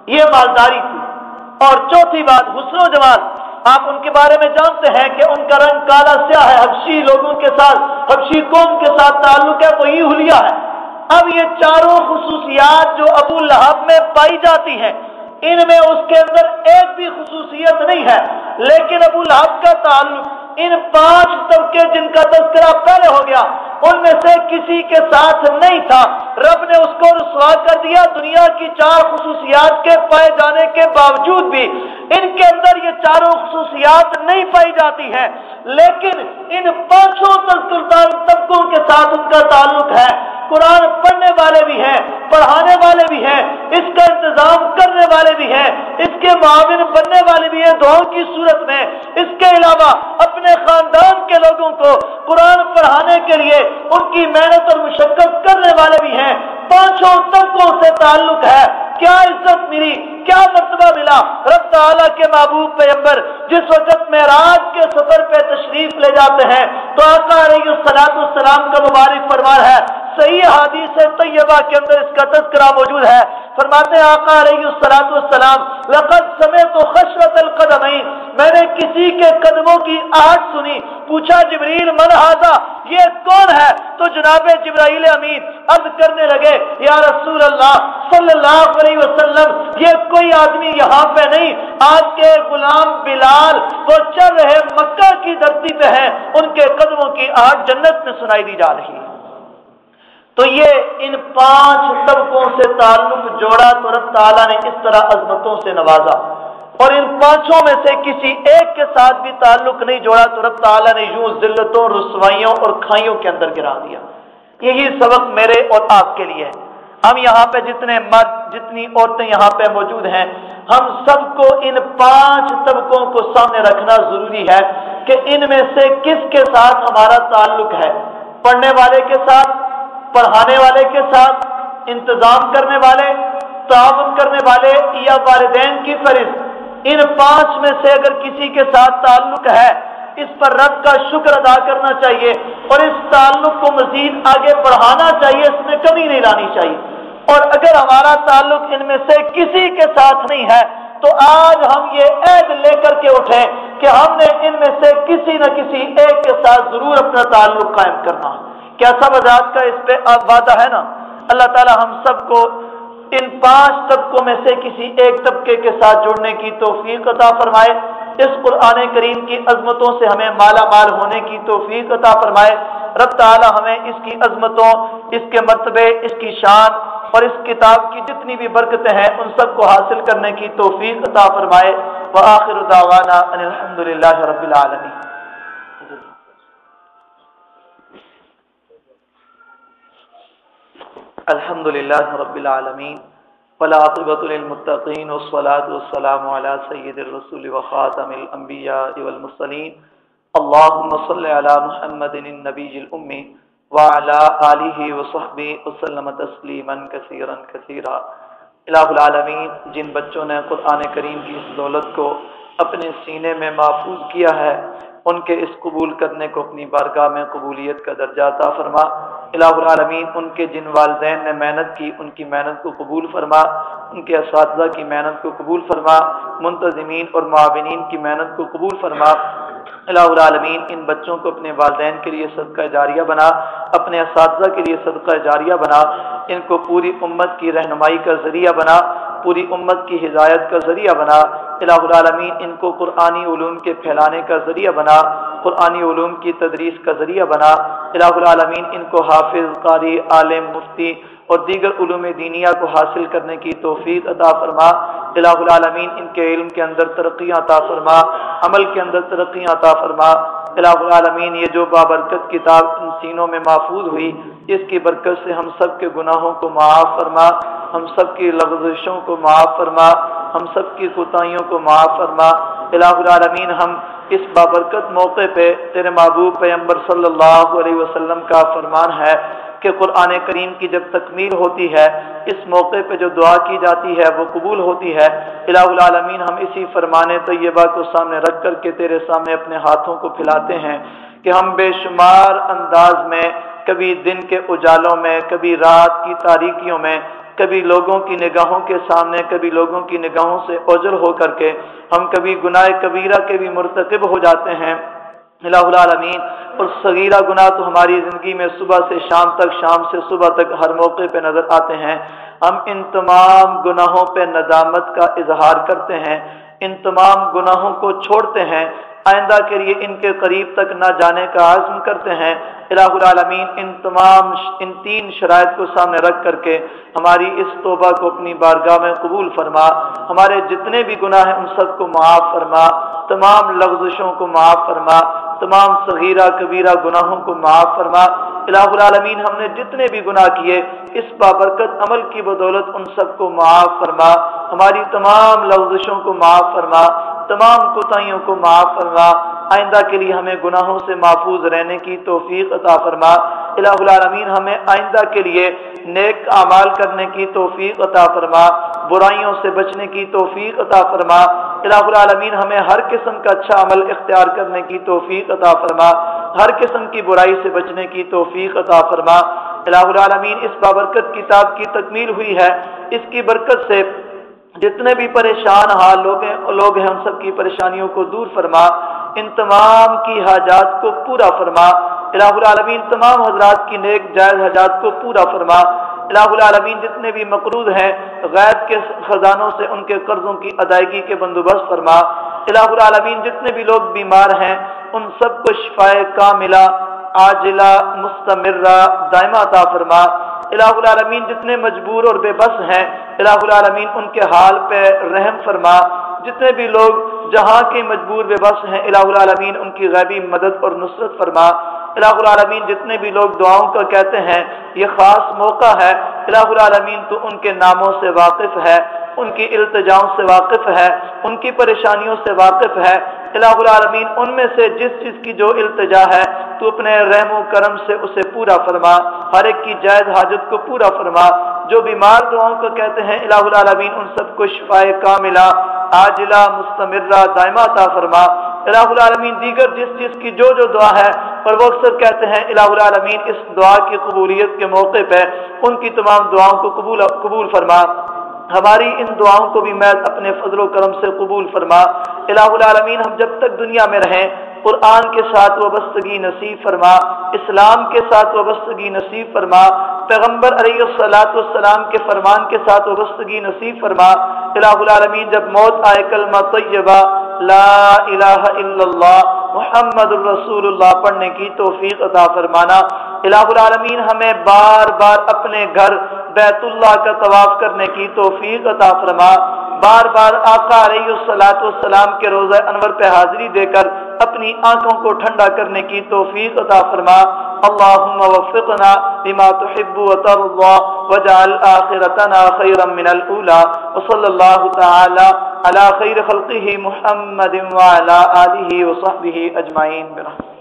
یہ मालदारी थी। और चौथी बात हुस्न व जमाल, आप उनके बारे में जानते हैं कि उनका रंग काला स्याह है, हबशी लोगों के साथ, हबशी कौम के साथ ताल्लुक है, वही हुलिया है। अब ये चारों खुसूसियात जो अबू लहब में पाई जाती हैं, इनमें उसके अंदर एक भी खुसूसियत नहीं है, लेकिन अबू लहब का ताल्लुक इन 5 तबके जिनका तज़किरा पहले हो गया उनमें से किसी के साथ नहीं था। रब ने उसको रुसवा कर दिया। दुनिया की 4 खुसूसियात के पाए जाने के बावजूद भी इनके अंदर ये चारों खुसूसियात नहीं पाई जाती हैं, लेकिन इन 5 तबकों के साथ उनका ताल्लुक है। कुरान पढ़ने वाले भी हैं, पढ़ाने वाले भी हैं, इसका इंतजाम करने वाले भी हैं, इसके मुआविन बनने वाले भी हैं दुआओं की सूरत में। इसके अलावा अपने खानदान के लोगों को कुरान पढ़ाने के लिए उनकी मेहनत और मुशक्कत करने वाले भी हैं। 5 तबकों से ताल्लुक है। क्या इज्जत मिली, क्या मर्तबा मिला। रब ताला के महबूब पैगंबर जिस वक्त मेराज के सफर पे तशरीफ ले जाते हैं तो आका अलैहिस्सलाम का मुबारक फरमान है, सही हदीस तैयबा के अंदर इसका तज़किरा मौजूद है। फरमाते हैं आका अलैहिस्सलाम, लक़द समिअतु खशरतल क़दमैन, मैंने किसी के कदमों की आहट सुनी। पूछा जिब्रील मन हाज़ा, ये कौन है। तो जनाब जिब्राइल अमीन अर्ज करने लगे, या रसूल अल्लाह सल्लल्लाहु अलैहि वसल्लम, ये कोई आदमी यहाँ पे नहीं, आपके गुलाम बिलाल वो चल रहे मक्का की धरती पे हैं, उनके कदमों की आहट जन्नत में सुनाई दी जा रही है। तो ये इन 5 तबकों से ताल्लुक जोड़ा तो रब ताला ने इस तरह अजमतों से नवाजा, और इन 5 में से किसी एक के साथ भी ताल्लुक नहीं जोड़ा तो रब ताला ने यूं जिल्लतों, रुसवाइयों और खाइयों के अंदर गिरा दिया। यही सबक मेरे और आपके लिए है। हम यहाँ पे जितने मर्द, जितनी औरतें यहाँ पे मौजूद हैं, हम सबको इन 5 तबकों को सामने रखना जरूरी है कि इनमें से किसके साथ हमारा ताल्लुक है। पढ़ने वाले के साथ, पढ़ाने वाले के साथ, इंतजाम करने वाले, ताउन करने वाले या वालिदैन की फरिज़। इन 5 में से अगर किसी के साथ ताल्लुक है, इस पर रब का शुक्र अदा करना चाहिए और इस ताल्लुक को मजीद आगे बढ़ाना चाहिए, इसमें कमी नहीं लानी चाहिए। और अगर हमारा ताल्लुक इनमें से किसी के साथ नहीं है तो आज हम ये ऐद लेकर के उठे कि हमने इनमें से किसी न किसी एक के साथ जरूर अपना ताल्लुक कायम करना है। क्या सब आजाद का इस पे वादा है ना। अल्लाह ताला हम सबको इन 5 तबकों में से किसी एक तबके के साथ जुड़ने की तौफीक अता फरमाए। इस कुरान करीम की अजमतों से हमें माला माल होने की तौफीक अता फरमाए। रब ताला हमें इसकी अजमतों, इसके मर्तबे, इसकी शान और इस किताब की जितनी भी बरकतें हैं उन सबको हासिल करने की तौफीक अता फरमाए। व आखिरु दावाना अनिल हम्दुलिल्लाहि रब्बिल आलमीन। अल्हम्दुलिल्लाहि रब्बिल आलमीन वला आक़िबतु लिल मुत्तक़ीन वस्सलातु वस्सलामु अला सय्यिदिर रसूल व ख़ातमिल अंबिया वल मुरसलीन। अल्लाहुम्मा सल्लि अला मुहम्मदिन नबिय्यिल उम्मी व अला आलिहि व सहबिहि वसल्लम तस्लीमन कसीरन कसीरा। इलाहुल आलमीन, जिन बच्चों ने कुरान करीम की इस दौलत को अपने सीने में महफूज किया है, उनके इस कबूल करने को अपनी बारगाह में कबूलियत का दर्जा अता फरमा। इलाहुल आलमीन, उनके जिन वालिदैन ने मेहनत की उनकी मेहनत को कबूल फरमा, उनके असातिज़ा की मेहनत को कबूल फरमा, मुंतज़िमीन और मुआविनीन की मेहनत को कबूल फरमा। इलाहुल आलमीन, इन बच्चों को अपने वालिदैन के लिए सदका जारिया बना, अपने असातिज़ा के लिए सदका जारिया बना, इनको पूरी उम्मत की रहनुमाई का ज़रिया बना, पूरी उम्मत की हिदायत का ज़रिया बना। इलाहुल आलमीन, इनको कुरानी उलूम के फैलाने का ज़रिया बना, कुरानी उलूम की तदरीस का ज़रिया बना। इलाहुल आलमीन, इनको हाफिज़, कारी, आलिम, मुफ्ती और दीगर उलूम दीनिया को हासिल करने की तौफीक अता फरमा। इलाहुल आलमीन, इनके इल्म के अंदर तरक्कियाँ अता फरमा, अमल के अंदर तरक्कियाँ अता फरमा। इलाहुल आलमीन, ये जो बाबरकत किताब इन सीनों में महफूज हुई, इसकी बरकत से हम सब के गुनाहों को माफ़ फरमा, हम सब की लग़ज़िशों को माफ़ फरमा, हम सब की कोताहियों को माफ़ फरमा। इलाहुल आलमीन, हम इस बाबरकत मौके पे तेरे महबूब पैगंबर सल्लल्लाहु अलैहि वसल्लम का फरमान है कि कुरान करीम की जब तकमील होती है, इस मौके पे जो दुआ की जाती है वो कबूल होती है। इलाहुल आलमीन, हम इसी फरमान तैयबा को सामने रख कर के तेरे सामने अपने हाथों को फैलाते हैं कि हम बेशुमार अंदाज में, कभी दिन के उजालों में, कभी रात की तारीकियों में کبھی لوگوں کی نگاہوں کے سامنے، کبھی لوگوں کی نگاہوں سے اوجل ہو کر کے ہم کبھی گناہ کبیرہ کے بھی مرتکب ہو جاتے ہیں الہ العالمین۔ اور صغیرہ گناہ تو ہماری زندگی میں صبح سے شام تک، شام سے صبح تک ہر موقع پہ نظر آتے ہیں۔ ہم ان تمام گناہوں پہ ندامت کا اظہار کرتے ہیں، ان تمام گناہوں کو چھوڑتے ہیں، آئندہ کے لیے ان کے قریب تک نہ جانے کا عزم کرتے ہیں۔ الہ العالمین ان تین شرائط کو سامنے رکھ کر کے ہماری اس توبہ کو اپنی بارگاہ میں قبول فرما، ہمارے جتنے بھی گناہ ہیں ان سب کو معاف فرما، تمام لغزشوں کو معاف فرما، تمام صغیرہ کبیرہ گناہوں کو معاف فرما۔ الہ العالمین ہم نے جتنے بھی گناہ کیے اس بابرکت عمل کی بدولت ان سب کو معاف فرما، ہماری تمام لغزشوں کو معاف فرما، تمام کوتاہیوں کو معاف فرما، آئندہ کے لیے ہمیں گناہوں سے محفوظ رہنے کی توفیق عطا فرما۔ الہ العالمین ہمیں آئندہ کے لیے نیک اعمال کرنے کی توفیق عطا فرما، برائیوں سے بچنے کی توفیق عطا فرما۔ الہ العالمین ہمیں ہر قسم کا اچھا عمل اختیار کرنے کی توفیق عطا فرما، ہر قسم کی برائی سے بچنے کی توفیق عطا فرما۔ الہ العالمین اس بابرکت کتاب کی تکمیل ہوئی ہے، اس کی برکت سے جتنے بھی پریشان حال لوگ ہیں ان سب کی پریشانیوں کو دور فرما، ان تمام کی حاجات کو پورا فرما۔ الہ العالمین تمام حضرات کی نیک جائز حاجات کو پورا فرما۔ الہ العالمین جتنے بھی مقروض ہیں غیب کے خزانوں سے ان کے قرضوں کی ادائیگی کے بندوبست فرما۔ الہ العالمین جتنے بھی لوگ بیمار ہیں ان سب کو شفائے کاملہ عاجلہ مستمرہ دائمہ عطا فرما۔ الہ العالمین جتنے مجبور اور بے بس ہیں الہ العالمین ان کے حال پہ رحم فرما، جتنے بھی لوگ جہاں کے مجبور بے بس ہیں الہ العالمین ان کی غیبی مدد اور نصرت فرما۔ الہ العالمین جتنے بھی لوگ دعاؤں کا کہتے ہیں یہ خاص موقع ہے، الہ العالمین تو ان کے ناموں سے واقف ہے، ان کی التجاؤں سے واقف ہے، ان کی پریشانیوں سے واقف ہے۔ الہ العالمین ان میں سے جس چیز کی جو التجا ہے تو اپنے رحم و کرم سے اسے پورا فرما، ہر ایک کی جائز حاجت کو پورا فرما۔ جو بیمار دعاؤں کو کہتے ہیں الہ العالمین ان سب کو شفائے کاملہ عاجلہ مستمرہ دائمہ عطا فرما۔ الہ العالمین دیگر جس چیز کی جو دعا ہے پر وہ اکثر کہتے ہیں الہ العالمین اس دعا کی قبولیت کے موقع پہ ان کی تمام دعاؤں کو قبول فرما، ہماری ان دعاؤں کو بھی میں اپنے فضل و کرم سے قبول فرما۔ الہ العالمین ہم جب تک دنیا میں رہیں قرآن کے ساتھ وابستگی نصیب فرما، اسلام کے ساتھ وابستگی نصیب فرما، پیغمبر علیہ الصلوۃ والسلام کے فرمان کے ساتھ وابستگی نصیب فرما۔ الہ العالمین جب موت آئے کلمہ طیبہ لا الہ الا اللہ محمد الرسول اللہ پڑھنے کی توفیق عطا فرمانا۔ الہ العالمین ہمیں بار بار اپنے گھر بیت اللہ کا طواف کرنے کی توفیق عطا فرما، بار بار آقا علیہ الصلوۃ والسلام کے روضہ انور پہ حاضری دے کر اپنی آنکھوں کو ٹھنڈا کرنے کی توفیق عطا فرما۔ اللہم وفقنا لما تحب وترضى واجعل آخرتنا خيرا من الأولى وصلى الله تعالى على خير خلقه محمد وعلى آله وصحبه أجمعين برحمته۔